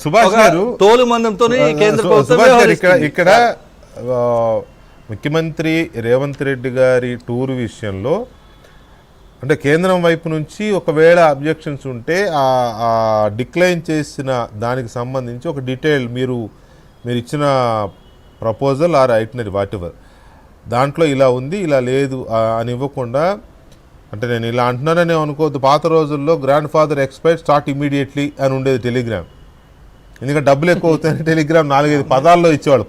సుభాష్ గారు తోలు మందంతో కేంద్ర ప్రభుత్వం ఇక్కడ ముఖ్యమంత్రి రేవంత్ రెడ్డి గారి టూర్ విషయంలో అంటే కేంద్రం వైపు నుంచి ఒకవేళ అబ్జెక్షన్స్ ఉంటే ఆ డిక్లైన్ చేసిన దానికి సంబంధించి ఒక డీటెయిల్ మీరు ఇచ్చిన proposal or itinerary whatever దాంట్లో ఇలా ఉంది ఇలా లేదు అని ఇవ్వకుండా అంటే నేను ఇలా అంటున్నానని అనుకోవద్దు. పాత రోజుల్లో grand father expired start immediately అని ఉండేది టెలిగ్రామ్. ఎందుకంటే డబ్బులు ఎక్కువ అవుతాయని టెలిగ్రామ్ 4-5 పదాల్లో ఇచ్చేవాళ్ళు.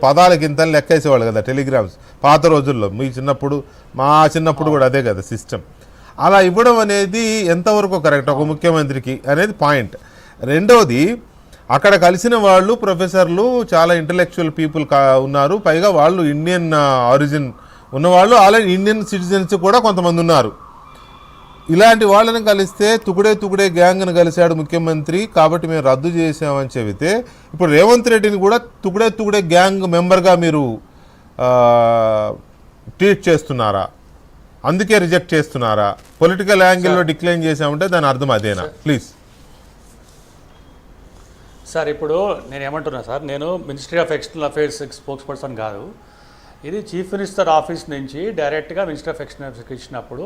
పదాలకి ఇంత లెక్కేసేవాళ్ళు కదా టెలిగ్రామ్స్ పాత రోజుల్లో. మీ చిన్నప్పుడు మా చిన్నప్పుడు కూడా అదే కదా సిస్టమ్. అలా ఇవ్వడం అనేది ఎంతవరకు కరెక్ట్ ఒక ముఖ్యమంత్రికి అనేది పాయింట్. రెండవది అక్కడ కలిసిన వాళ్ళు ప్రొఫెసర్లు చాలా ఇంటలెక్చువల్ పీపుల్ ఉన్నారు. పైగా వాళ్ళు ఇండియన్ ఆరిజిన్ ఉన్నవాళ్ళు ఆల్రెడీ ఇండియన్ సిటిజన్స్ కూడా కొంతమంది ఉన్నారు. ఇలాంటి వాళ్ళని కలిస్తే తుగుడే గ్యాంగ్ను కలిశాడు ముఖ్యమంత్రి కాబట్టి మేము రద్దు చేసామని చెబితే ఇప్పుడు రేవంత్ రెడ్డిని కూడా తుగుడే గ్యాంగ్ మెంబర్గా మీరు ట్రీట్ చేస్తున్నారా? అందుకే రిజెక్ట్ చేస్తున్నారా? పొలిటికల్ యాంగిల్లో డిక్లైన్ చేసామంటే దాని అర్థం అదేనా? Please sir. ఇప్పుడు నేను ఏమంటున్నా సార్, నేను ministry of external affairs spokes person కాదు. ఇది చీఫ్ మినిస్టర్ ఆఫీస్ నుంచి డైరెక్ట్గా మినిస్టర్ ఆఫ్ ఎక్స్టర్నల్ అఫైర్స్కి ఇచ్చినప్పుడు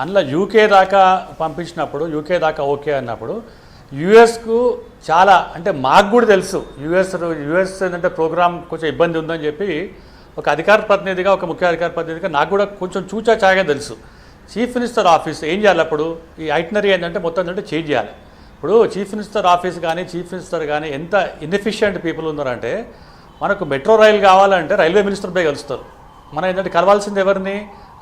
అందులో యూకే దాకా పంపించినప్పుడు యూకే దాకా ఓకే అన్నప్పుడు యుఎస్కు చాలా అంటే మాకు కూడా తెలుసు యుఎస్ ఏంటంటే ప్రోగ్రామ్ కొంచెం ఇబ్బంది ఉందని చెప్పి ఒక అధికార ప్రతినిధిగా ఒక ముఖ్య అధికార ప్రతినిధిగా నాకు కూడా కొంచెం చాగా తెలుసు. చీఫ్ మినిస్టర్ ఆఫీస్ ఏం చేయాలి అప్పుడు ఈ ఐటనరీ ఏంటంటే మొత్తం ఏంటంటే చేంజ్ చేయాలి. ఇప్పుడు చీఫ్ మినిస్టర్ ఆఫీస్ కానీ చీఫ్ మినిస్టర్ కానీ ఎంత ఇన్ఎఫిషియెంట్ పీపుల్ ఉన్నారంటే మనకు మెట్రో రైలు కావాలంటే రైల్వే మినిస్టర్పై కలుస్తారు. మనం ఏంటంటే కలవాల్సింది ఎవరిని?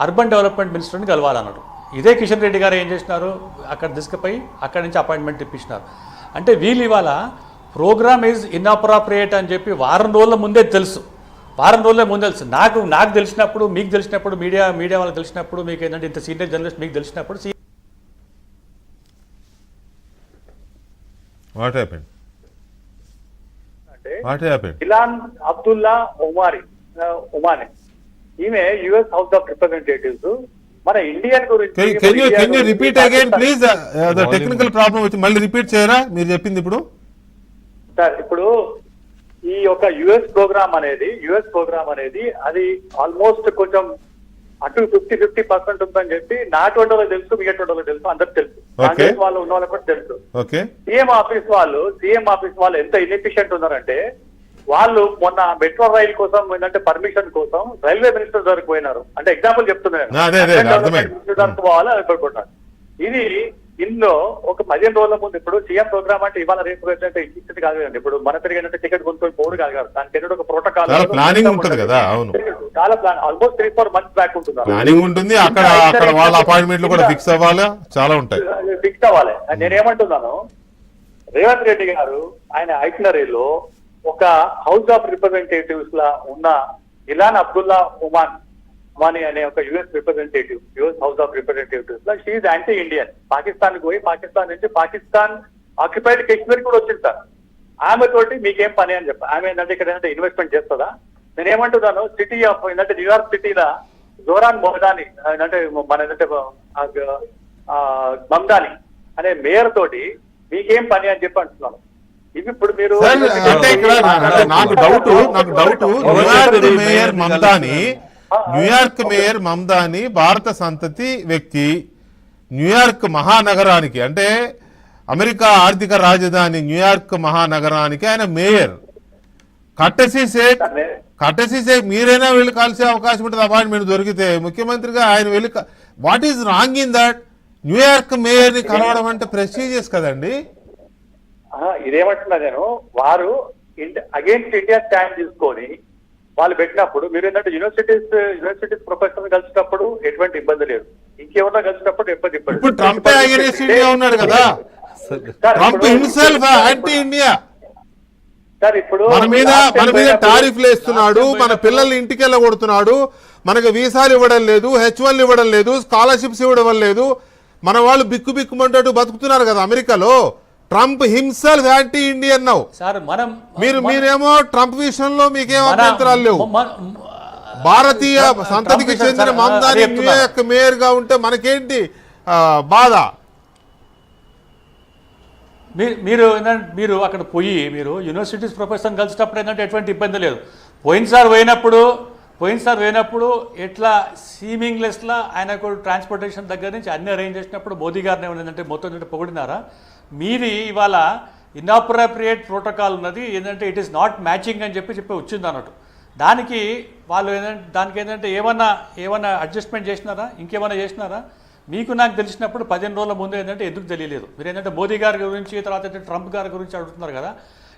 అర్బన్ డెవలప్మెంట్ మినిస్టర్ని కలవాలన్నాడు. ఇదే కిషన్ రెడ్డి గారు ఏం చేసినారు, అక్కడ తీసుకుపోయి అక్కడి నుంచి అపాయింట్మెంట్ ఇప్పించినారు. అంటే వీళ్ళు ఇవాళ ప్రోగ్రామ్ ఈజ్ ఇన్అప్రాప్రియేట్ అని చెప్పి వారం రోజుల ముందే తెలుసు. నాకు తెలిసినప్పుడు మీకు తెలిసినప్పుడు మీడియా వాళ్ళకి తెలిసినప్పుడు మీకు ఏంటంటే ఇంత సీనియర్ జర్నలిస్ట్ మీకు తెలిసినప్పుడు ఇలాన్ అబ్దుల్లా ఒమానీ ఈమె యుఎస్ హౌస్ ఆఫ్ రిప్రజెంటేటివ్స్ మన ఇండియన్ గురించి repeat again please. Technical problem వచ్చి మళ్ళీ రిపీట్ చేయరా మీరు చెప్పింది ఇప్పుడు? సార్ ఇప్పుడు ఈ యొక్క యుఎస్ ప్రోగ్రామ్ అనేది అది ఆల్మోస్ట్ కొంచెం అటు 50% ఉందని చెప్పి నాటువంటి వాళ్ళకి తెలుసు, మిగతా వాళ్ళకి తెలుసు, అందరికి తెలుసు, కాంగ్రెస్ వాళ్ళు ఉన్న వాళ్ళకి కూడా తెలుసు. సీఎం ఆఫీస్ వాళ్ళు ఎంత ఇన్ఎఫిషియెంట్ ఉన్నారంటే వాళ్ళు మొన్న మెట్రో రైల్ కోసం ఏంటంటే పర్మిషన్ కోసం రైల్వే మినిస్టర్ దగ్గరకు పోయినారు. అంటే ఎగ్జాంపుల్ చెప్తున్నాను, మినిస్టర్ దగ్గరకు పోవాలి అనుకుంటున్నారు. ఇది ఇందులో ఒక 15 రోజుల ముందు ఇప్పుడు సీఎం ప్రోగ్రామ్ అంటే ఇవాళ రేపు అంటే ఇచ్చింది కాదు కదండి. ఇప్పుడు మన తిరిగినట్టు టికెట్ కొనుక్కొని పోడు కాదు కదా, దానికి ఏంటంటే ఒక ప్రోటోకాల్ ప్లానింగ్ ఉంటుంది కదా. అవును, చాలా ప్లాన్ ఆల్మోస్ట్ 3-4 months బ్యాక్ ఉంటుంది. ప్లానింగ్ ఉంటుంది. అక్కడ వాళ్ళ అపాయింట్మెంట్లు కూడా ఫిక్స్ అవ్వాలి, చాలా ఉంటాయి, ఫిక్స్ అవ్వాలి. నేనేమంటున్నాను, రేవంత్ రెడ్డి గారు ఆయన ఐటనరీలో ఒక హౌస్ ఆఫ్ రిప్రజెంటేటివ్స్ లా ఉన్న ఇలాన్ అబ్దుల్లా ఒమానీ అనే ఒక యుఎస్ హౌస్ ఆఫ్ రిప్రజెంటేటివ్స్ లా షీఈ్ యాంటీ ఇండియన్. పాకిస్తాన్ కి పోయి పాకిస్తాన్ నుంచి పాకిస్తాన్ ఆక్యుపైడ్ కాశ్మీర్ కూడా వచ్చింది సార్. ఆమె తోటి మీకేం పని అని చెప్పి ఆమె ఏంటంటే ఇక్కడ ఏంటంటే ఇన్వెస్ట్మెంట్ చేస్తుందా? నేనేమంటున్నాను, సిటీ ఆఫ్ ఏంటంటే న్యూయార్క్ సిటీలో జోరాన్ మొహదాని అంటే మన ఏంటంటే మమ్దాని అనే మేయర్ తోటి మీకేం పని అని చెప్పి అంటున్నాను. ఇవి ఇప్పుడు మీరు నాకు డౌట్ న్యూయార్క్ మేయర్ మమ్దాని భారత సంతతి వ్యక్తి. న్యూయార్క్ మహానగరానికి అంటే అమెరికా ఆర్థిక రాజధాని న్యూయార్క్ మహానగరానికి ఆయన మేయర్. కట్టసీ సేక్ మీరైనా వెళ్ళి కలిసే అవకాశం ఉంటుంది అపాయింట్మెంట్ దొరికితే. ముఖ్యమంత్రిగా ఆయన వెళ్ళి what is wrong in that? New York mayor ని కలవడం అంటే ప్రెస్టీజియస్ కదండి. ఇదేమంటున్నా నేను, వారు అగేన్స్ట్ ఇండియా స్టాండ్ తీసుకొని వాళ్ళు పెట్టినప్పుడు మీరు ఏంటంటే యూనివర్సిటీస్ ప్రొఫెసర్ కలిసినప్పుడు ఎటువంటి ఇబ్బంది లేదు, ఇంకెవరన్నా కలిసినప్పుడు ఇబ్బంది. ఇప్పుడు ట్రంప్ ఉన్నాడు కదా, Trump himself anti India. Sir ఇప్పుడు మన మీద టారిఫ్లు వేస్తున్నాడు, మన పిల్లల్ని ఇంటికి వెళ్ళగొడుతున్నాడు, మనకు వీసాలు ఇవ్వడం లేదు, H1 ఇవ్వడం లేదు, స్కాలర్షిప్స్ ఇవ్వడం లేదు. మన వాళ్ళు బిక్కుమంటూ బతుకుతున్నారు కదా అమెరికాలో. Trump himself anti Indian now. మీరేమో ట్రంప్ విషయంలో మీకేం అభ్యంతరాలు లేవు. భారతీయ సంతతికి చెందిన మమ్దాని న్యూయార్క్ మేయర్ గా ఉంటే మనకేంటి బాధ? మీరు అక్కడ పోయి మీరు యూనివర్సిటీస్ ప్రొఫెసర్ కలిసినప్పుడు ఏంటంటే ఎటువంటి ఇబ్బంది లేదు. పోయినసారి పోయినప్పుడు ఎట్లా సీమింగ్లెస్లా ఆయనకు ట్రాన్స్పోర్టేషన్ దగ్గర నుంచి అన్ని అరేంజ్ చేసినప్పుడు మోదీ గారిని ఏమైందంటే మొత్తం పొగిడినారా? మీది ఇవాళ ఇన్అప్రోప్రియేట్ ప్రోటోకాల్ ఉన్నది, ఏంటంటే ఇట్ ఈస్ నాట్ మ్యాచింగ్ అని చెప్పి వచ్చింది అన్నట్టు. దానికి వాళ్ళు ఏంటంటే ఏమన్నా అడ్జస్ట్మెంట్ చేసినారా, ఇంకేమైనా చేసినారా? మీకు నాకు తెలిసినప్పుడు 15 రోజుల ముందు ఏంటంటే ఎందుకు తెలియలేదు? మీరు ఏంటంటే మోదీ గారి గురించి తర్వాత ట్రంప్ గారి గురించి అడుగుతున్నారు కదా.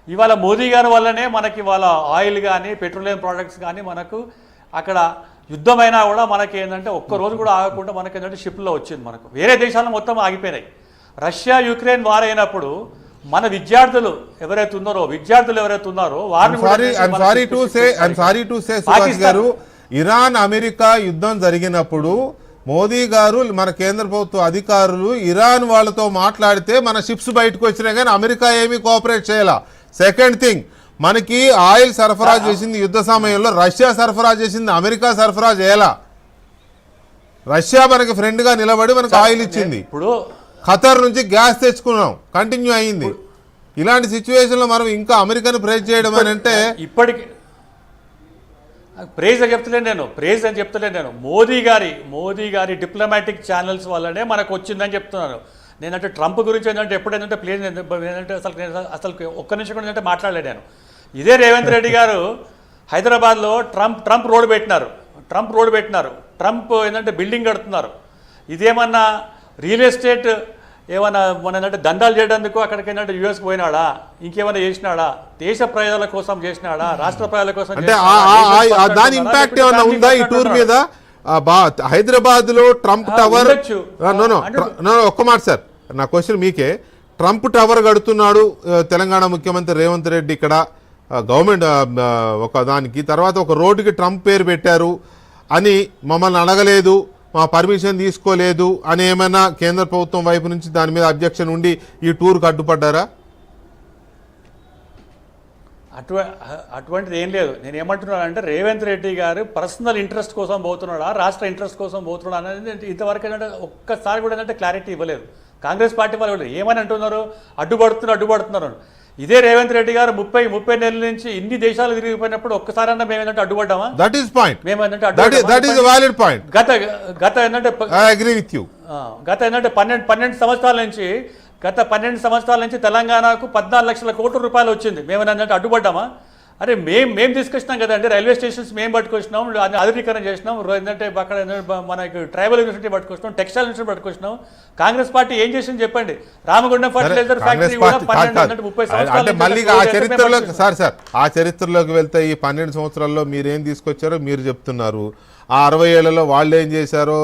ఇవాళ మోదీ గారి వల్లనే మనకి ఇవాళ ఆయిల్ కానీ పెట్రోలియం ప్రోడక్ట్స్ కానీ మనకు అక్కడ యుద్ధమైనా కూడా మనకి ఏంటంటే ఒక్కరోజు కూడా ఆగకుండా మనకి ఏంటంటే షిప్లో వచ్చింది. మనకు వేరే దేశాలు మొత్తం ఆగిపోయినాయి. రష్యా యుక్రెయిన్ వార్ అయినప్పుడు మన విద్యార్థులు ఎవరైతే ఉన్నారో వారిని ఇరాన్ అమెరికా యుద్ధం జరిగినప్పుడు మోదీ గారు మన కేంద్ర ప్రభుత్వ అధికారులు ఇరాన్ వాళ్ళతో మాట్లాడితే మన షిప్స్ బయటకు వచ్చినాయి, కానీ అమెరికా ఏమీ కోఆపరేట్ చేయాల. సెకండ్ థింగ్, మనకి ఆయిల్ సరఫరా చేసింది యుద్ధ సమయంలో రష్యా సరఫరా చేసింది, అమెరికా సరఫరా చేయాల. రష్యా మనకి ఫ్రెండ్ గా నిలబడి మనకు ఆయిల్ ఇచ్చింది. ఇప్పుడు ఖతర్ నుంచి గ్యాస్ తెచ్చుకున్నాం, కంటిన్యూ అయింది. ఇలాంటి సిచ్యువేషన్ లో మనం ఇంకా అమెరికాను ప్రైజ్ చేయడం అని అంటే ఇప్పటికి ప్రైజ్ అని చెప్తలేను నేను మోదీ గారి డిప్లొమాటిక్ ఛానల్స్ వల్లనే మనకు వచ్చిందని చెప్తున్నాను. నేనంటే ట్రంప్ గురించి ఏంటంటే ఎప్పుడైతే ప్లేస్ ఏంటంటే అసలు ఒక్క నిమిషం కూడా ఏంటంటే మాట్లాడలేదు నేను. ఇదే రేవంత్ రెడ్డి గారు హైదరాబాద్లో ట్రంప్ రోడ్ పెట్టినారు. ట్రంప్ ఏంటంటే బిల్డింగ్ కడుతున్నారు. ఇదేమన్నా రియల్ ఎస్టేట్ ఏమన్నా మన ఏంటంటే దందాలు చేయడానికి అక్కడికి ఏంటంటే యూఎస్కి పోయినాడా, ఇంకేమైనా చేసినాడా? దేశ ప్రజల కోసం చేసినాడా, రాష్ట్ర ప్రజల కోసం? అంటే దాని ఇంపాక్ట్ ఏమైనా ఉందా ఈ టూర్ మీద? హైదరాబాద్ లో ట్రంప్ టవర్, ఒక్క మాట సార్, నా క్వశ్చన్ మీకే. ట్రంప్ టవర్ కడుతున్నాడు తెలంగాణ ముఖ్యమంత్రి రేవంత్ రెడ్డి ఇక్కడ గవర్నమెంట్ ఒక దానికి, తర్వాత ఒక రోడ్డుకి ట్రంప్ పేరు పెట్టారు అని మమ్మల్ని అడగలేదు, మా పర్మిషన్ తీసుకోలేదు అని ఏమైనా కేంద్ర ప్రభుత్వం వైపు నుంచి దాని మీద అబ్జెక్షన్ ఉండి ఈ టూర్కి అడ్డుపడ్డారా? అటువంటిది ఏం లేదు. నేను ఏమంటున్నానంటే రేవంత్ రెడ్డి గారు పర్సనల్ ఇంట్రెస్ట్ కోసం పోతున్నాడా, రాష్ట్ర ఇంట్రెస్ట్ కోసం పోతున్నాడా అనేది ఇంతవరకు ఏంటంటే ఒక్కసారి కూడా ఏంటంటే క్లారిటీ ఇవ్వలేదు. కాంగ్రెస్ పార్టీ వాళ్ళు ఏమని అంటున్నారు, అడ్డుపడుతున్నారు. ఇదే రేవంత్ రెడ్డి గారు 30 నెలల నుంచి ఇన్ని దేశాలు తిరిగిపోయినప్పుడు ఒక్కసారన్నా మేము ఏంటంటే అడ్డుపడ్డామా? That is point. That is valid point. గత ఏంటంటే ఐ అగ్రీ విత్ యు. గత ఏంటంటే 12 సంవత్సరాల నుంచి తెలంగాణకు 14 లక్షల కోట్ల రూపాయలు వచ్చింది. మేము ఏంటంటే అడ్డుపడ్డామా? అరే మేము తీసుకొచ్చినాం కదండి, రైల్వే స్టేషన్స్ మేము పట్టుకొచ్చినాం, ఆధునీకరణ చేసినాం, ఏంటంటే అక్కడ మనకి ట్రైబల్ యూనివర్సిటీ పట్టుకొచ్చినాం, టెక్స్టైల్ యూనివర్సిటీ పట్టుకొచ్చినాం. కాంగ్రెస్ పార్టీ ఏం చేసింది చెప్పండి? రామగుండం ఫర్టిలైజర్ ఫ్యాక్టరీ కూడా 30 సంవత్సరాలు. సార్ ఆ చరిత్రలోకి వెళ్తే ఈ 12 సంవత్సరాల్లో మీరేం తీసుకొచ్చారో మీరు చెప్తున్నారు. ఆ 60 ఏళ్లలో వాళ్ళు ఏం చేశారో,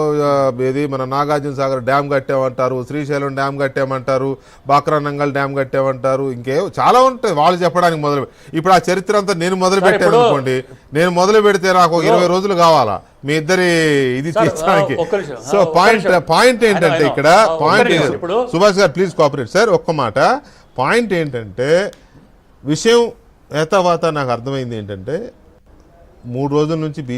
ఇది మన Nagarjuna Sagar dam కట్టామంటారు, Srisailam dam కట్టామంటారు, Bhakra Nangal dam కట్టామంటారు, ఇంకేవో చాలా ఉంటాయి వాళ్ళు చెప్పడానికి. ఇప్పుడు ఆ చరిత్ర అంతా నేను మొదలు పెట్టాను అనుకోండి, నేను మొదలు పెడితే నాకు 20 రోజులు కావాలా మీ ఇద్దరి ఇది తీర్చడానికి? సో పాయింట్ ఏంటంటే ఇక్కడ సుభాష్ గారు ప్లీజ్ కోఆపరేట్ సార్. ఒక్క మాట, పాయింట్ ఏంటంటే విషయం ఏతావాత నాకు అర్థమైంది ఏంటంటే 3 రోజుల నుంచి బీజేపీ